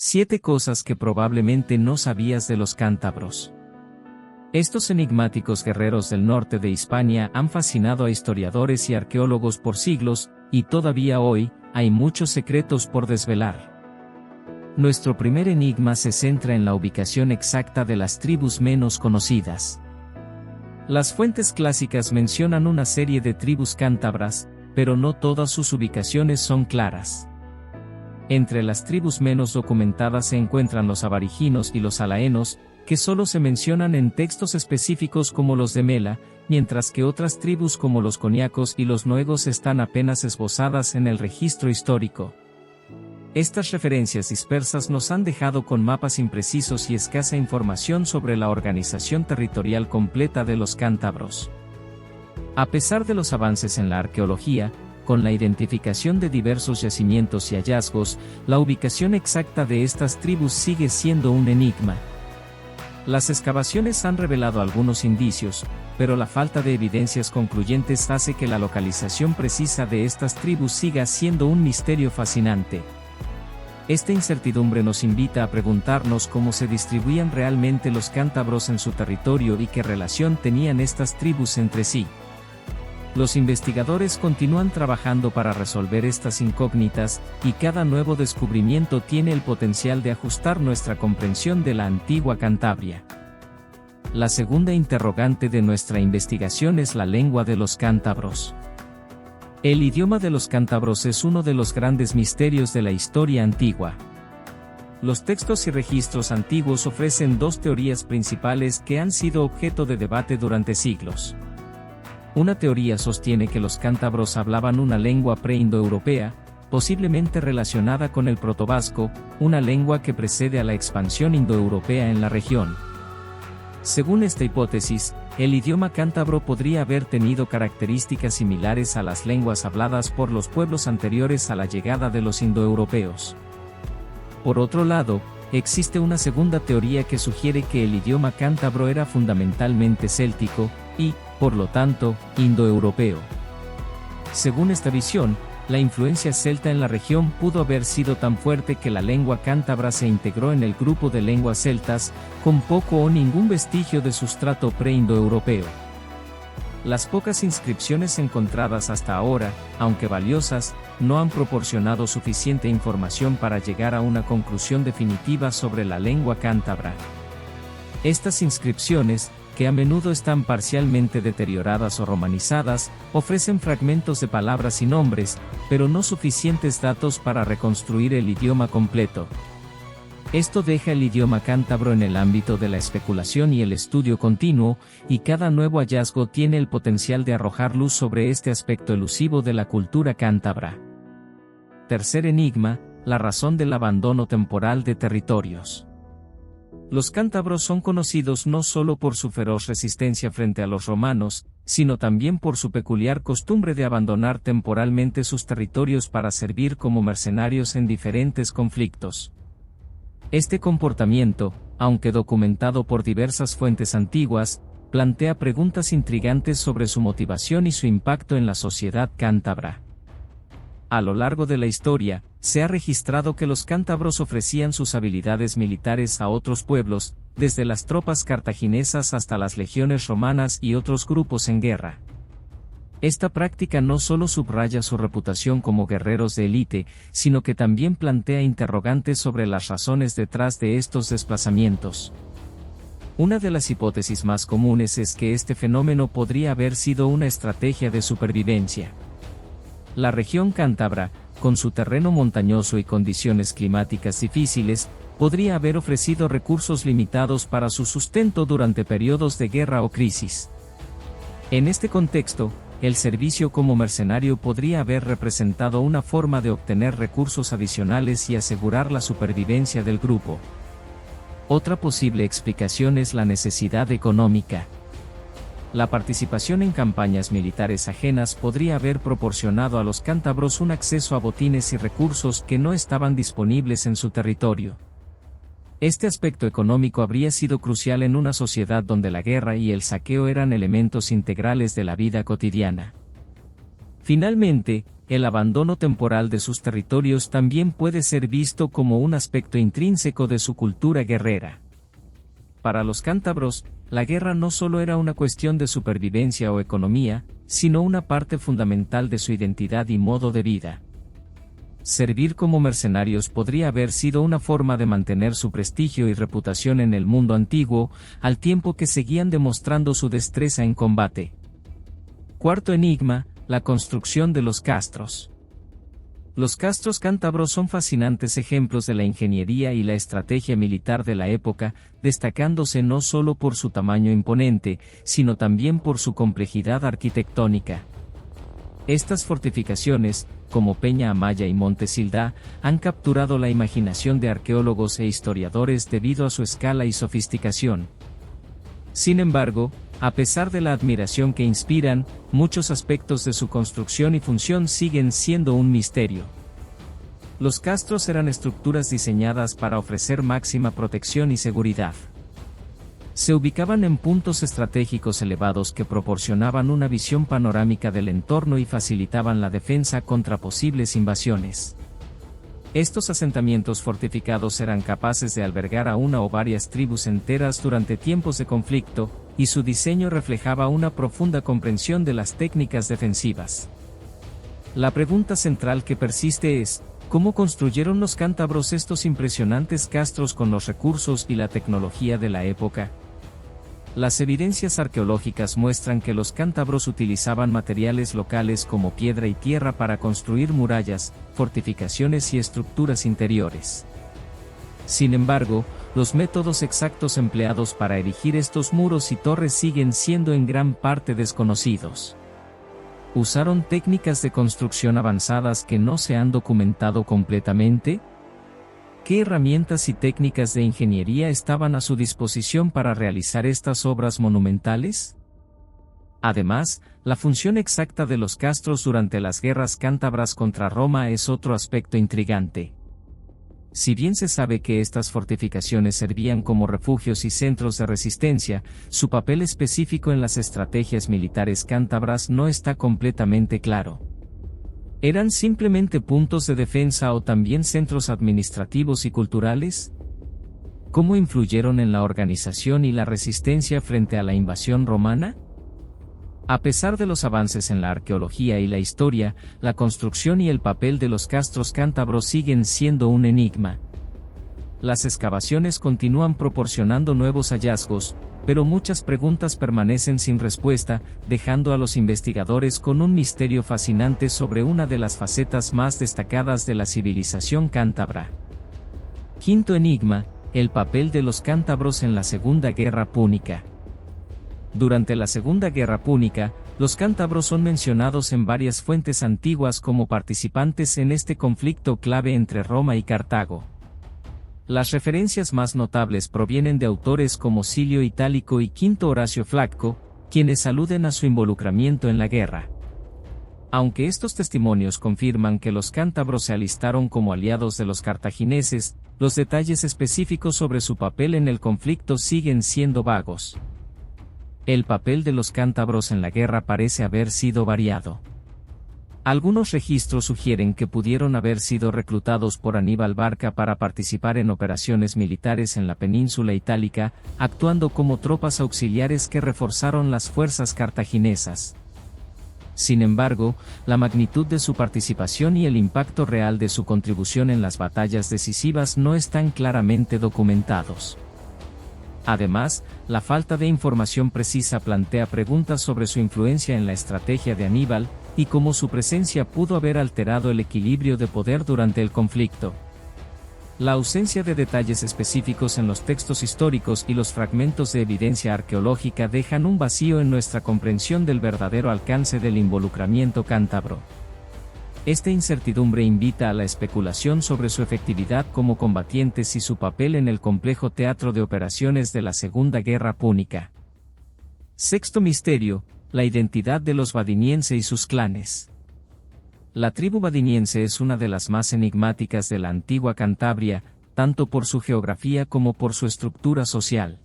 7 cosas que probablemente no sabías de los cántabros. Estos enigmáticos guerreros del norte de Hispania han fascinado a historiadores y arqueólogos por siglos, y todavía hoy, hay muchos secretos por desvelar. Nuestro primer enigma se centra en la ubicación exacta de las tribus menos conocidas. Las fuentes clásicas mencionan una serie de tribus cántabras, pero no todas sus ubicaciones son claras. Entre las tribus menos documentadas se encuentran los aboriginos y los alaenos, que solo se mencionan en textos específicos como los de Mela, mientras que otras tribus como los coniacos y los noegos están apenas esbozadas en el registro histórico. Estas referencias dispersas nos han dejado con mapas imprecisos y escasa información sobre la organización territorial completa de los cántabros. A pesar de los avances en la arqueología, con la identificación de diversos yacimientos y hallazgos, la ubicación exacta de estas tribus sigue siendo un enigma. Las excavaciones han revelado algunos indicios, pero la falta de evidencias concluyentes hace que la localización precisa de estas tribus siga siendo un misterio fascinante. Esta incertidumbre nos invita a preguntarnos cómo se distribuían realmente los cántabros en su territorio y qué relación tenían estas tribus entre sí. Los investigadores continúan trabajando para resolver estas incógnitas, y cada nuevo descubrimiento tiene el potencial de ajustar nuestra comprensión de la antigua Cantabria. La segunda interrogante de nuestra investigación es la lengua de los cántabros. El idioma de los cántabros es uno de los grandes misterios de la historia antigua. Los textos y registros antiguos ofrecen dos teorías principales que han sido objeto de debate durante siglos. Una teoría sostiene que los cántabros hablaban una lengua preindoeuropea, posiblemente relacionada con el protovasco, una lengua que precede a la expansión indoeuropea en la región. Según esta hipótesis, el idioma cántabro podría haber tenido características similares a las lenguas habladas por los pueblos anteriores a la llegada de los indoeuropeos. Por otro lado, existe una segunda teoría que sugiere que el idioma cántabro era fundamentalmente céltico, y, por lo tanto, indoeuropeo. Según esta visión, la influencia celta en la región pudo haber sido tan fuerte que la lengua cántabra se integró en el grupo de lenguas celtas, con poco o ningún vestigio de sustrato preindoeuropeo. Las pocas inscripciones encontradas hasta ahora, aunque valiosas, no han proporcionado suficiente información para llegar a una conclusión definitiva sobre la lengua cántabra. Estas inscripciones, que a menudo están parcialmente deterioradas o romanizadas, ofrecen fragmentos de palabras y nombres, pero no suficientes datos para reconstruir el idioma completo. Esto deja el idioma cántabro en el ámbito de la especulación y el estudio continuo, y cada nuevo hallazgo tiene el potencial de arrojar luz sobre este aspecto elusivo de la cultura cántabra. Tercer enigma, la razón del abandono temporal de territorios. Los cántabros son conocidos no solo por su feroz resistencia frente a los romanos, sino también por su peculiar costumbre de abandonar temporalmente sus territorios para servir como mercenarios en diferentes conflictos. Este comportamiento, aunque documentado por diversas fuentes antiguas, plantea preguntas intrigantes sobre su motivación y su impacto en la sociedad cántabra. A lo largo de la historia, se ha registrado que los cántabros ofrecían sus habilidades militares a otros pueblos, desde las tropas cartaginesas hasta las legiones romanas y otros grupos en guerra. Esta práctica no solo subraya su reputación como guerreros de élite, sino que también plantea interrogantes sobre las razones detrás de estos desplazamientos. Una de las hipótesis más comunes es que este fenómeno podría haber sido una estrategia de supervivencia. La región cántabra, con su terreno montañoso y condiciones climáticas difíciles, podría haber ofrecido recursos limitados para su sustento durante periodos de guerra o crisis. En este contexto, el servicio como mercenario podría haber representado una forma de obtener recursos adicionales y asegurar la supervivencia del grupo. Otra posible explicación es la necesidad económica. La participación en campañas militares ajenas podría haber proporcionado a los cántabros un acceso a botines y recursos que no estaban disponibles en su territorio. Este aspecto económico habría sido crucial en una sociedad donde la guerra y el saqueo eran elementos integrales de la vida cotidiana. Finalmente, el abandono temporal de sus territorios también puede ser visto como un aspecto intrínseco de su cultura guerrera. Para los cántabros, la guerra no solo era una cuestión de supervivencia o economía, sino una parte fundamental de su identidad y modo de vida. Servir como mercenarios podría haber sido una forma de mantener su prestigio y reputación en el mundo antiguo, al tiempo que seguían demostrando su destreza en combate. Cuarto enigma: la construcción de los castros. Los castros cántabros son fascinantes ejemplos de la ingeniería y la estrategia militar de la época, destacándose no solo por su tamaño imponente, sino también por su complejidad arquitectónica. Estas fortificaciones, como Peña Amaya y Monte Sildá, han capturado la imaginación de arqueólogos e historiadores debido a su escala y sofisticación. Sin embargo, a pesar de la admiración que inspiran, muchos aspectos de su construcción y función siguen siendo un misterio. Los castros eran estructuras diseñadas para ofrecer máxima protección y seguridad. Se ubicaban en puntos estratégicos elevados que proporcionaban una visión panorámica del entorno y facilitaban la defensa contra posibles invasiones. Estos asentamientos fortificados eran capaces de albergar a una o varias tribus enteras durante tiempos de conflicto, y su diseño reflejaba una profunda comprensión de las técnicas defensivas. La pregunta central que persiste es: ¿cómo construyeron los cántabros estos impresionantes castros con los recursos y la tecnología de la época? Las evidencias arqueológicas muestran que los cántabros utilizaban materiales locales como piedra y tierra para construir murallas, fortificaciones y estructuras interiores. Sin embargo, los métodos exactos empleados para erigir estos muros y torres siguen siendo en gran parte desconocidos. ¿Usaron técnicas de construcción avanzadas que no se han documentado completamente? ¿Qué herramientas y técnicas de ingeniería estaban a su disposición para realizar estas obras monumentales? Además, la función exacta de los castros durante las guerras cántabras contra Roma es otro aspecto intrigante. Si bien se sabe que estas fortificaciones servían como refugios y centros de resistencia, su papel específico en las estrategias militares cántabras no está completamente claro. ¿Eran simplemente puntos de defensa o también centros administrativos y culturales? ¿Cómo influyeron en la organización y la resistencia frente a la invasión romana? A pesar de los avances en la arqueología y la historia, la construcción y el papel de los castros cántabros siguen siendo un enigma. Las excavaciones continúan proporcionando nuevos hallazgos, pero muchas preguntas permanecen sin respuesta, dejando a los investigadores con un misterio fascinante sobre una de las facetas más destacadas de la civilización cántabra. Quinto enigma: el papel de los cántabros en la Segunda Guerra Púnica. Durante la Segunda Guerra Púnica, los cántabros son mencionados en varias fuentes antiguas como participantes en este conflicto clave entre Roma y Cartago. Las referencias más notables provienen de autores como Silio Itálico y Quinto Horacio Flacco, quienes aluden a su involucramiento en la guerra. Aunque estos testimonios confirman que los cántabros se alistaron como aliados de los cartagineses, los detalles específicos sobre su papel en el conflicto siguen siendo vagos. El papel de los cántabros en la guerra parece haber sido variado. Algunos registros sugieren que pudieron haber sido reclutados por Aníbal Barca para participar en operaciones militares en la península itálica, actuando como tropas auxiliares que reforzaron las fuerzas cartaginesas. Sin embargo, la magnitud de su participación y el impacto real de su contribución en las batallas decisivas no están claramente documentados. Además, la falta de información precisa plantea preguntas sobre su influencia en la estrategia de Aníbal, y cómo su presencia pudo haber alterado el equilibrio de poder durante el conflicto. La ausencia de detalles específicos en los textos históricos y los fragmentos de evidencia arqueológica dejan un vacío en nuestra comprensión del verdadero alcance del involucramiento cántabro. Esta incertidumbre invita a la especulación sobre su efectividad como combatientes y su papel en el complejo teatro de operaciones de la Segunda Guerra Púnica. Sexto misterio: la identidad de los vadiniense y sus clanes. La tribu vadiniense es una de las más enigmáticas de la antigua Cantabria, tanto por su geografía como por su estructura social.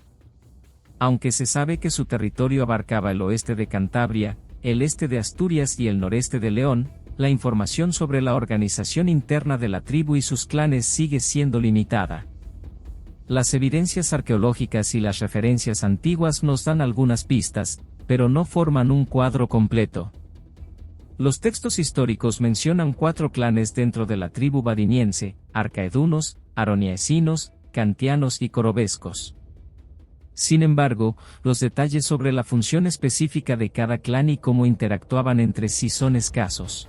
Aunque se sabe que su territorio abarcaba el oeste de Cantabria, el este de Asturias y el noreste de León, la información sobre la organización interna de la tribu y sus clanes sigue siendo limitada. Las evidencias arqueológicas y las referencias antiguas nos dan algunas pistas, pero no forman un cuadro completo. Los textos históricos mencionan 4 clanes dentro de la tribu badiniense: arcaedunos, aroniaesinos, cantianos y corobescos. Sin embargo, los detalles sobre la función específica de cada clan y cómo interactuaban entre sí son escasos.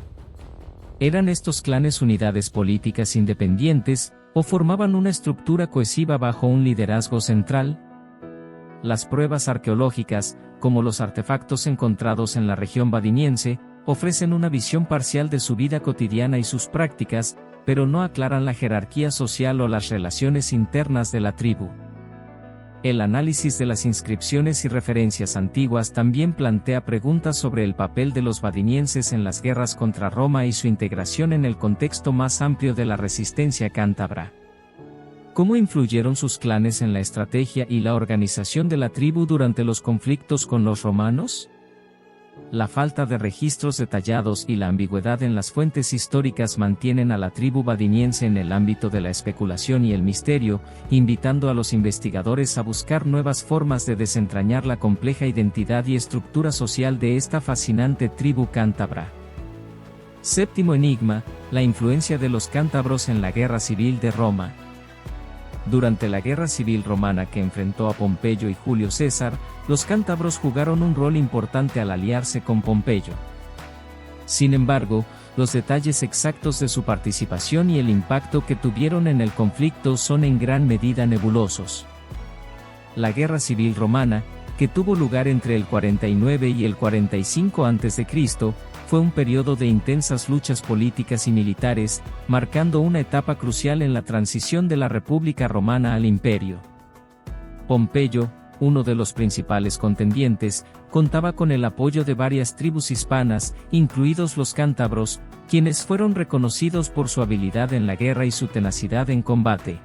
¿Eran estos clanes unidades políticas independientes, o formaban una estructura cohesiva bajo un liderazgo central? Las pruebas arqueológicas, como los artefactos encontrados en la región badiniense, ofrecen una visión parcial de su vida cotidiana y sus prácticas, pero no aclaran la jerarquía social o las relaciones internas de la tribu. El análisis de las inscripciones y referencias antiguas también plantea preguntas sobre el papel de los badinienses en las guerras contra Roma y su integración en el contexto más amplio de la resistencia cántabra. ¿Cómo influyeron sus clanes en la estrategia y la organización de la tribu durante los conflictos con los romanos? La falta de registros detallados y la ambigüedad en las fuentes históricas mantienen a la tribu badiniense en el ámbito de la especulación y el misterio, invitando a los investigadores a buscar nuevas formas de desentrañar la compleja identidad y estructura social de esta fascinante tribu cántabra. Séptimo enigma: la influencia de los cántabros en la Guerra Civil de Roma. Durante la Guerra Civil Romana que enfrentó a Pompeyo y Julio César, los cántabros jugaron un rol importante al aliarse con Pompeyo. Sin embargo, los detalles exactos de su participación y el impacto que tuvieron en el conflicto son en gran medida nebulosos. La Guerra Civil Romana, que tuvo lugar entre el 49 y el 45 a.C., fue un periodo de intensas luchas políticas y militares, marcando una etapa crucial en la transición de la República Romana al Imperio. Pompeyo, uno de los principales contendientes, contaba con el apoyo de varias tribus hispanas, incluidos los cántabros, quienes fueron reconocidos por su habilidad en la guerra y su tenacidad en combate.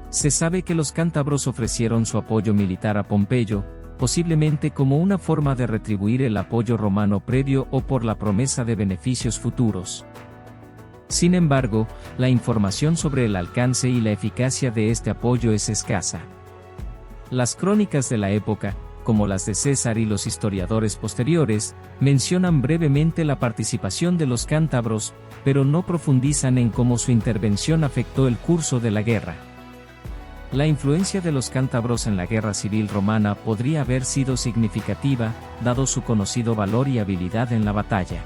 Se sabe que los cántabros ofrecieron su apoyo militar a Pompeyo, posiblemente como una forma de retribuir el apoyo romano previo o por la promesa de beneficios futuros. Sin embargo, la información sobre el alcance y la eficacia de este apoyo es escasa. Las crónicas de la época, como las de César y los historiadores posteriores, mencionan brevemente la participación de los cántabros, pero no profundizan en cómo su intervención afectó el curso de la guerra. La influencia de los cántabros en la Guerra Civil Romana podría haber sido significativa, dado su conocido valor y habilidad en la batalla.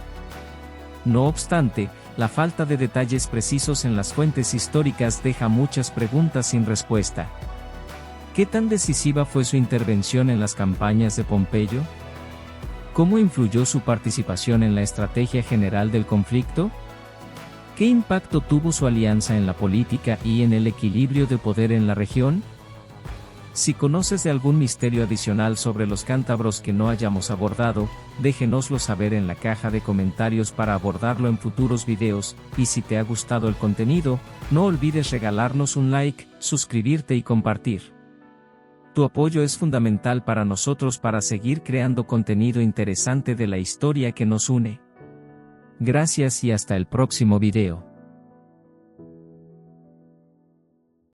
No obstante, la falta de detalles precisos en las fuentes históricas deja muchas preguntas sin respuesta. ¿Qué tan decisiva fue su intervención en las campañas de Pompeyo? ¿Cómo influyó su participación en la estrategia general del conflicto? ¿Qué impacto tuvo su alianza en la política y en el equilibrio de poder en la región? Si conoces de algún misterio adicional sobre los cántabros que no hayamos abordado, déjenoslo saber en la caja de comentarios para abordarlo en futuros videos, y si te ha gustado el contenido, no olvides regalarnos un like, suscribirte y compartir. Tu apoyo es fundamental para nosotros para seguir creando contenido interesante de la historia que nos une. Gracias y hasta el próximo video.